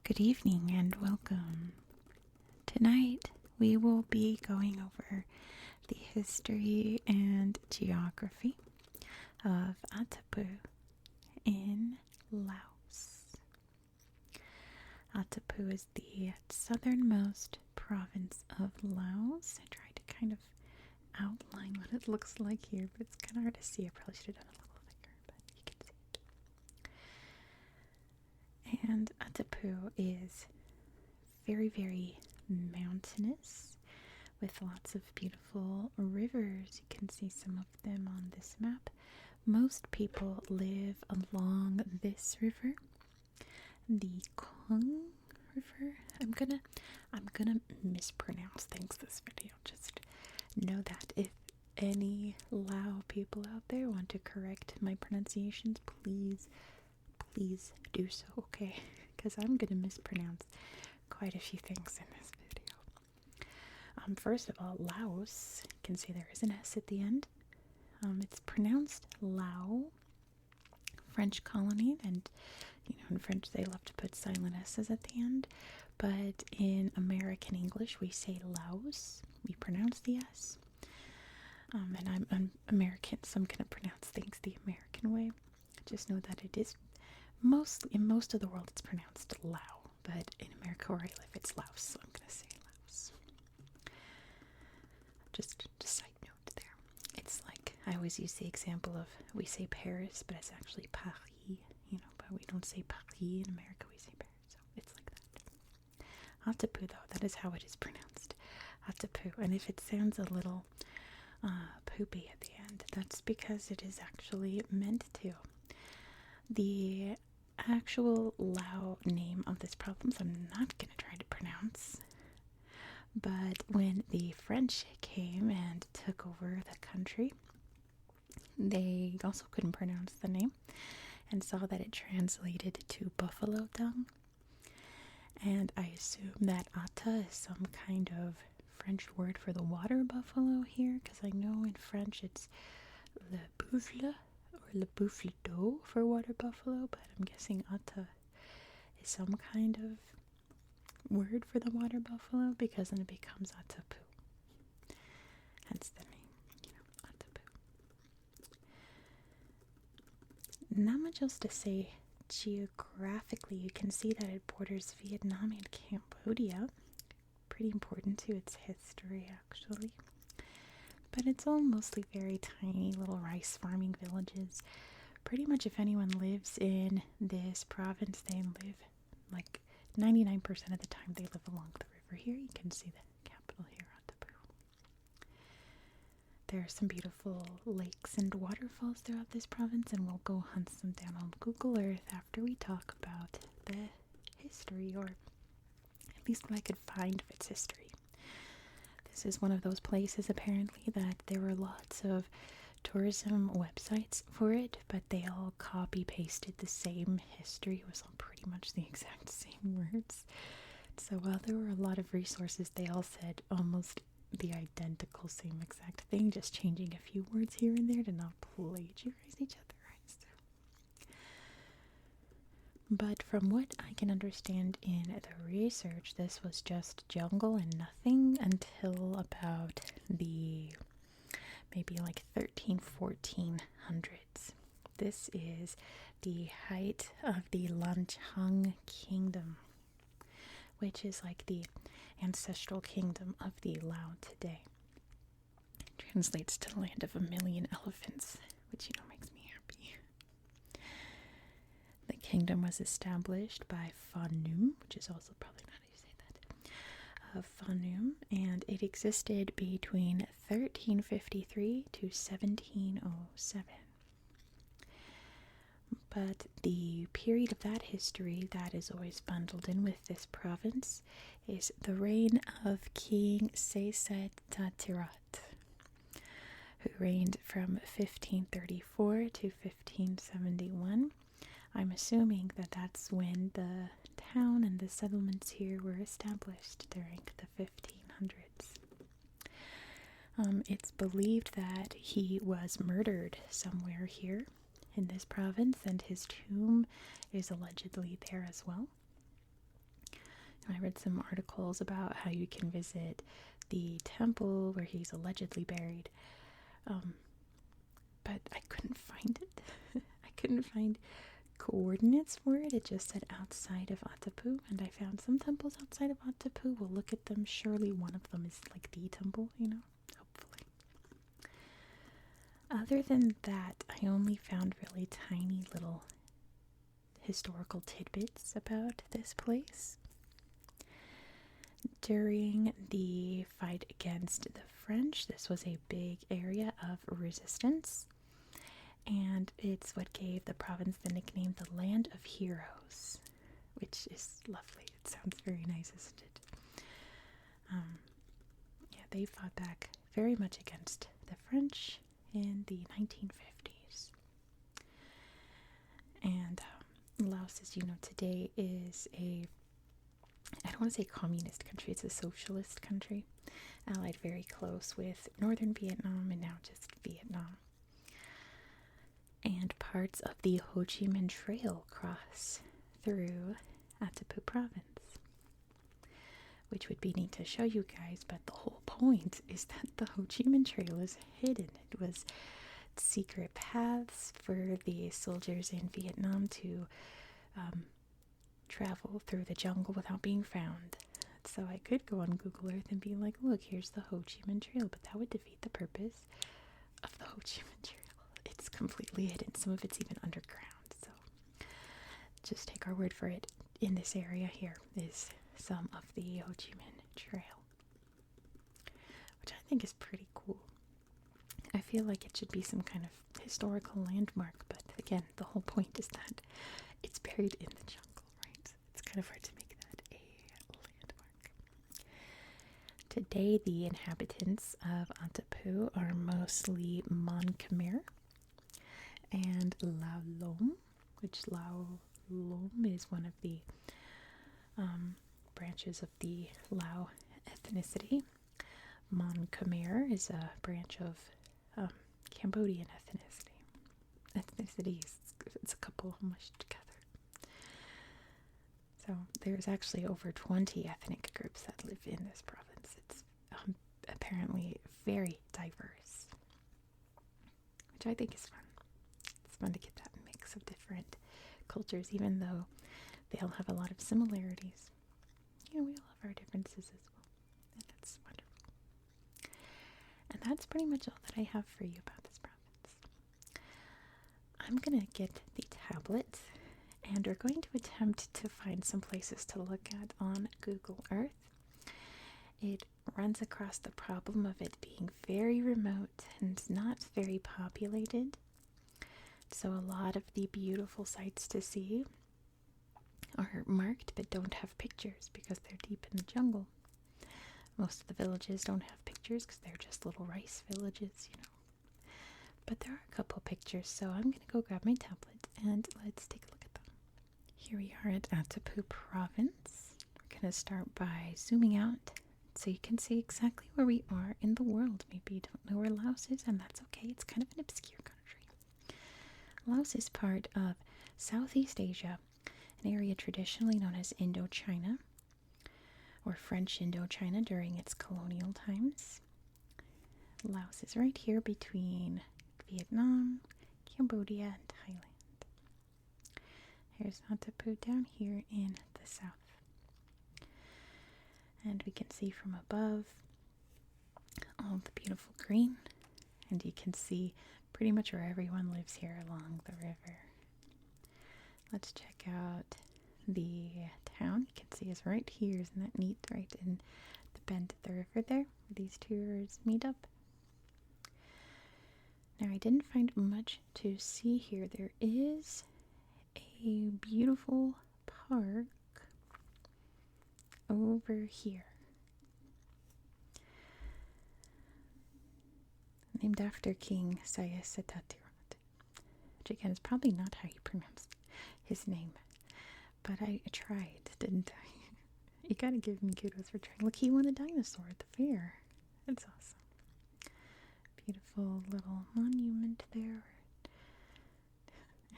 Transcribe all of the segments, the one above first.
Good evening and welcome. Tonight we will be going over the history and geography of Attapeu in Laos. Attapeu is the southernmost province of Laos. I tried to kind of outline what it looks like here, but it's kind of hard to see. I probably should have done it a little thicker, but you can see it. And Attapeu is very, very mountainous with lots of beautiful rivers. You can see some of them on this map. Most people live along this river, the Kong River. I'm gonna mispronounce things this video. Just know that if any Lao people out there want to correct my pronunciations, please do so, okay? Because I'm gonna mispronounce quite a few things in this video. First of all, Laos. You can see there is an S at the end. It's pronounced Lao. French colony, and in French they love to put silent S's at the end. But in American English, we say Laos. We pronounce the S. And I'm American, so I'm gonna pronounce things the American way. Just know that it is in most of the world it's pronounced Lao, but in America where I live it's Laos, so I'm gonna say Laos. Just a side note there. It's like I always use the example of we say Paris, but it's actually Paris, but we don't say Paris in America, we say Paris, so it's like that. Attapeu, though, that is how it is pronounced. Attapeu, and if it sounds a little poopy at the end, that's because it is actually meant to. The actual Lao name of this province I'm not going to try to pronounce, but when the French came and took over the country, they also couldn't pronounce the name and saw that it translated to buffalo dung, and I assume that Atta is some kind of French word for the water buffalo here, because I know in French it's le buffle or le buffle d'eau for water buffalo, but I'm guessing Atta is some kind of word for the water buffalo, because then it becomes Attapeu. Hence the name, Attapeu. Not much else to say geographically. You can see that it borders Vietnam and Cambodia. Pretty important to its history, actually. But it's all mostly very tiny little rice farming villages. Pretty much if anyone lives in this province, they live like 99% of the time they live along the river here. You can see the capital here, Attapeu. There are some beautiful lakes and waterfalls throughout this province, and we'll go hunt some down on Google Earth after we talk about the history, or at least what I could find of its history. This is one of those places, apparently, that there were lots of tourism websites for it, but they all copy-pasted the same history. It was all pretty much the exact same words. So while there were a lot of resources, they all said almost the identical same exact thing, just changing a few words here and there to not plagiarize each other. But from what I can understand in the research, this was just jungle and nothing until about the maybe like 1400s. This is the height of the Lanchang Kingdom, which is like the ancestral kingdom of the Lao today. It translates to the land of a million elephants, which makes me happy. The kingdom was established by Fanum, which is also probably not how you say that, Fanum, and it existed between 1353 to 1707. But the period of that history that is always bundled in with this province is the reign of King Seyset Tatirat, who reigned from 1534 to 1571. I'm assuming that that's when the town and the settlements here were established during the 1500s. It's believed that he was murdered somewhere here in this province, and his tomb is allegedly there as well. I read some articles about how you can visit the temple where he's allegedly buried, but I couldn't find it. I couldn't find coordinates for it. It just said outside of Attapeu, and I found some temples outside of Attapeu. We'll look at them. Surely one of them is like the temple, hopefully. Other than that, I only found really tiny little historical tidbits about this place. During the fight against the French, this was a big area of resistance, and it's what gave the province the nickname the Land of Heroes, which is lovely. It sounds very nice, isn't it? Yeah, they fought back very much against the French in the 1950s. And Laos, as you know, today is I don't want to say communist country, it's a socialist country, allied very close with northern Vietnam and now just Vietnam. And parts of the Ho Chi Minh Trail cross through Attapeu province, which would be neat to show you guys, but the whole point is that the Ho Chi Minh Trail is hidden. It was secret paths for the soldiers in Vietnam to travel through the jungle without being found. So I could go on Google Earth and be like, look, here's the Ho Chi Minh Trail, but that would defeat the purpose of the Ho Chi Minh Trail. It's completely hidden. Some of it's even underground. So just take our word for it. In this area here is some of the Ho Chi Minh Trail, which I think is pretty cool. I feel like it should be some kind of historical landmark, but again, the whole point is that it's buried in the jungle, right? It's kind of hard to make that a landmark. Today, the inhabitants of Attapeu are mostly Mon Khmer and Lao Lom, which Lao Lom is one of the branches of the Lao ethnicity. Mon Khmer is a branch of Cambodian ethnicity. It's a couple mushed together. So there's actually over 20 ethnic groups that live in this province. It's apparently very diverse, which I think is fun. It's fun to get that mix of different cultures, even though they all have a lot of similarities. We all have our differences as well, and that's wonderful. And that's pretty much all that I have for you about this province. I'm gonna get the tablet, and we're going to attempt to find some places to look at on Google Earth. It runs across the problem of it being very remote and not very populated. So a lot of the beautiful sights to see are marked but don't have pictures because they're deep in the jungle. Most of the villages don't have pictures because they're just little rice villages, But there are a couple pictures, so I'm going to go grab my tablet and let's take a look at them. Here we are at Attapeu province. We're going to start by zooming out so you can see exactly where we are in the world. Maybe you don't know where Laos is, and that's okay. It's kind of an obscure country. Laos is part of Southeast Asia, an area traditionally known as Indochina, or French Indochina during its colonial times. Laos is right here between Vietnam, Cambodia, and Thailand. Here's Attapeu down here in the south. And we can see from above all the beautiful green, and you can see pretty much where everyone lives here along the river. Let's check out the town. You can see us right here. Isn't that neat? Right in the bend of the river there, where these two rivers meet up. Now, I didn't find much to see here. There is a beautiful park over here, named after King Sayasatatirat, which again is probably not how you pronounce his name, but I tried, didn't I? You gotta give me kudos for trying. Look, he won a dinosaur at the fair. That's awesome. Beautiful little monument there,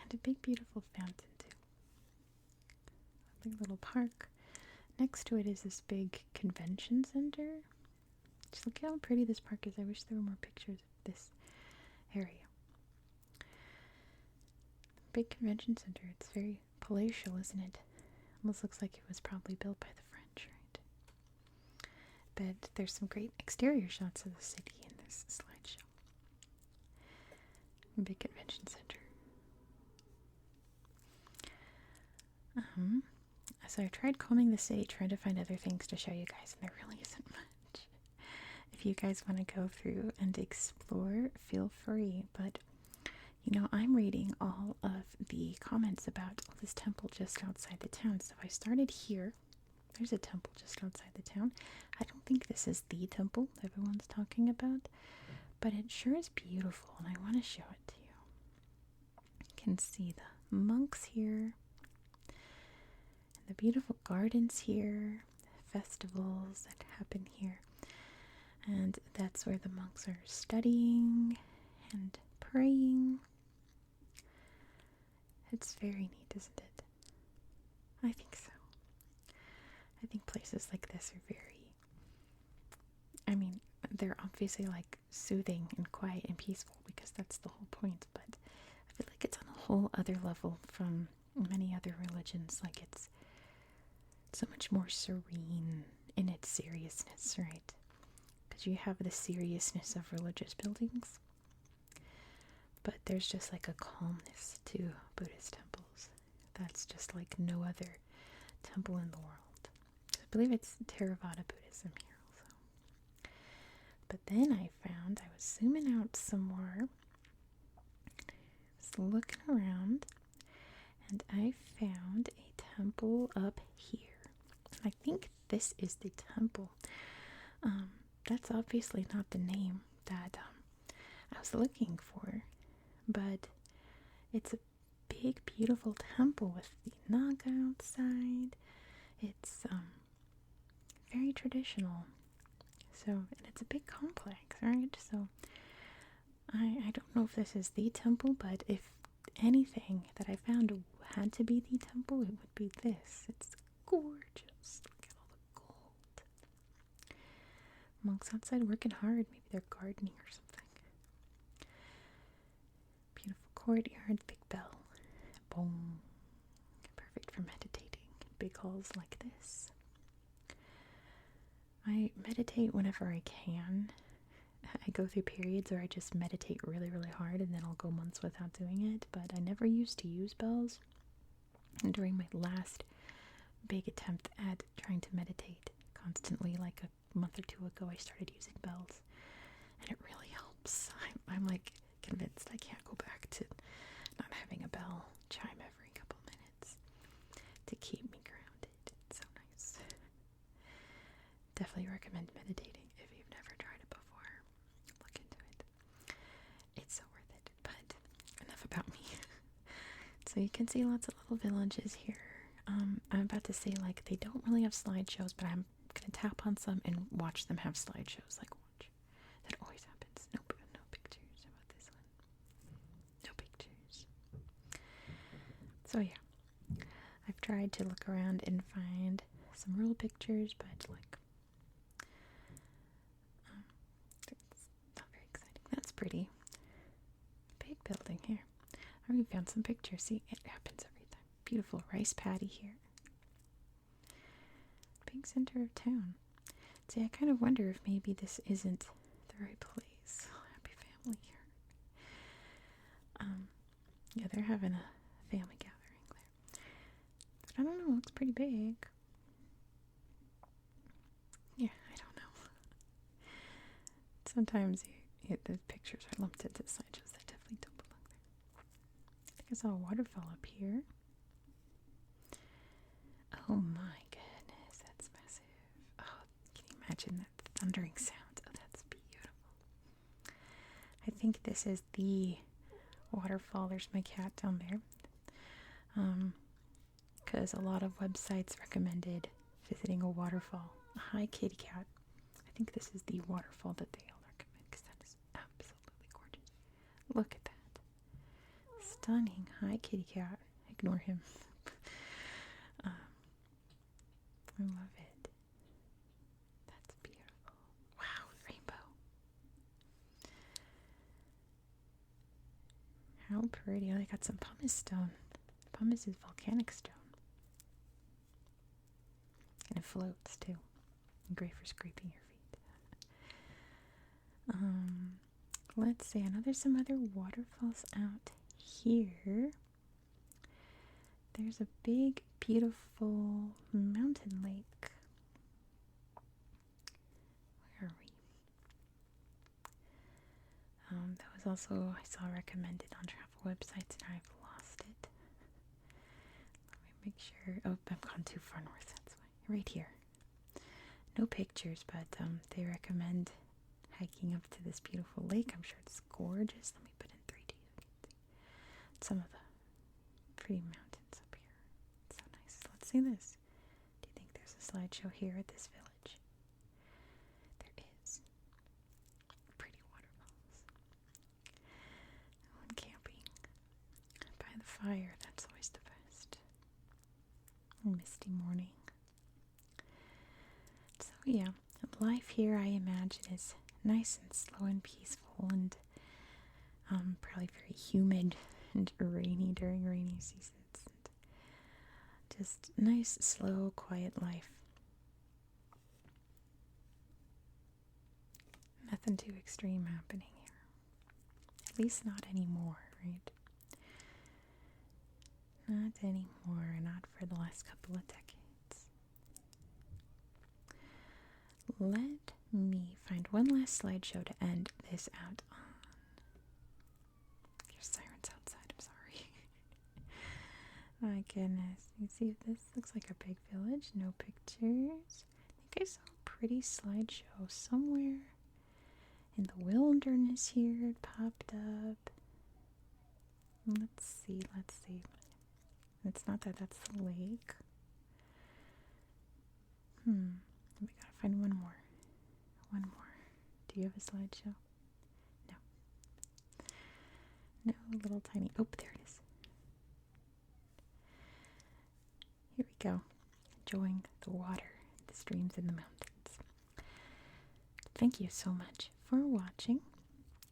and a big beautiful fountain too. Lovely little park. next to it is this big convention center. Just look how pretty this park is. I wish there were more pictures of this area. Big convention center. It's very palatial, isn't it? Almost looks like it was probably built by the French, right? But there's some great exterior shots of the city in this slideshow. Big convention center. So I tried combing the city, trying to find other things to show you guys, and there really isn't much. If you guys want to go through and explore, feel free. But, you know, I'm reading all of the comments about this temple just outside the town. So I started here. There's a temple just outside the town. I don't think this is the temple everyone's talking about, but it sure is beautiful, and I want to show it to you. You can see the monks here. The beautiful gardens here, festivals that happen here, and that's where the monks are studying and praying. It's very neat, isn't it? I think so. I think places like this are they're obviously like soothing and quiet and peaceful because that's the whole point, but I feel like it's on a whole other level from many other religions. Like it's so much more serene in its seriousness, right? Because you have the seriousness of religious buildings, but there's just like a calmness to Buddhist temples that's just like no other temple in the world. I believe it's Theravada Buddhism here also. But then I was zooming out some more, just looking around, and I found a temple up here. I think this is the temple. That's obviously not the name that I was looking for, but it's a big, beautiful temple with the naga outside. It's very traditional. So, and it's a big complex, right? So, I don't know if this is the temple, but if anything that I found had to be the temple, it would be this. It's gorgeous. Look at all the gold. Monks outside working hard. Maybe they're gardening or something. Beautiful courtyard, big bell. Boom. Perfect for meditating. Big halls like this. I meditate whenever I can. I go through periods where I just meditate really, really hard, and then I'll go months without doing it, but I never used to use bells. And during my last big attempt at trying to meditate constantly, like a month or two ago, I started using bells, and it really helps. I'm like convinced I can't go back to not having a bell chime every couple minutes to keep me grounded. It's so nice. Definitely recommend meditating if you've never tried it before. Look into it. It's so worth it. But enough about me. So you can see lots of little villages here. I'm about to say, like, they don't really have slideshows, but I'm going to tap on some and watch them have slideshows. Like, watch. That always happens. No pictures. How about this one? No pictures. So yeah. I've tried to look around and find some real pictures, but like, it's not very exciting. That's pretty. Big building here. I already found some pictures. See, it happens every time. Beautiful rice paddy here. Big center of town. See, I kind of wonder if maybe this isn't the right place. Happy family here. Yeah, they're having a family gathering there. But I don't know, it looks pretty big. Yeah, I don't know. Sometimes the pictures are lumped into slideshows that definitely don't belong there. I think I saw a waterfall up here. Oh my goodness, that's massive. Oh, can you imagine that thundering sound? Oh, that's beautiful. I think this is the waterfall. There's my cat down there. Because a lot of websites recommended visiting a waterfall. Hi, kitty cat. I think this is the waterfall that they all recommend because that is absolutely gorgeous. Look at that. Stunning. Hi, kitty cat. Ignore him. I love it. That's beautiful. Wow, rainbow. How pretty. Oh, they got some pumice stone. Pumice is volcanic stone. And it floats too. Great for scraping your feet. Let's see, there's some other waterfalls out here. There's a big, beautiful mountain lake. Where are we? That was also, I saw recommended on travel websites and I've lost it. Let me make sure. Oh, I've gone too far north, that's why. Right here. No pictures, but they recommend hiking up to this beautiful lake. I'm sure it's gorgeous. Let me put in 3D. Some of the pretty mountains up here. It's so nice. Let's see this. Do you think there's a slideshow here at this village? There is. Pretty waterfalls. And camping by the fire. That's always the best. A misty morning. So yeah, life here I imagine is nice and slow and peaceful and probably very humid and rainy during rainy seasons. And just nice, slow, quiet life. Nothing too extreme happening here. At least not anymore, right? Not anymore, not for the last couple of decades. Let me find one last slideshow to end this out on. There's sirens outside, I'm sorry. My goodness. You see, this looks like a big village. No pictures. I think I saw a pretty slideshow somewhere in the wilderness here. It popped up. Let's see. It's not that, that's the lake. We gotta find one more. One more. Do you have a slideshow? No. No, little tiny. Oh, there it is. Here we go. Enjoying the water, the streams, and the mountains. Thank you so much for watching.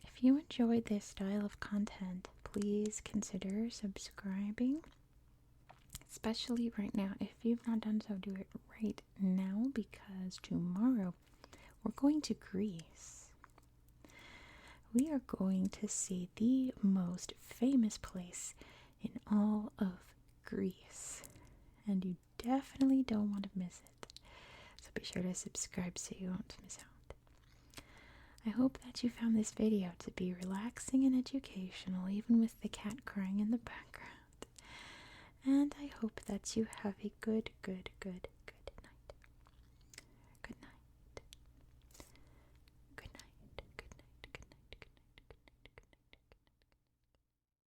If you enjoyed this style of content, please consider subscribing. Especially right now. If you've not done so, do it right now because tomorrow we're going to Greece. We are going to see the most famous place in all of Greece. And you definitely don't want to miss it. So be sure to subscribe so you won't miss out. I hope that you found this video to be relaxing and educational, even with the cat crying in the background. And I hope that you have a good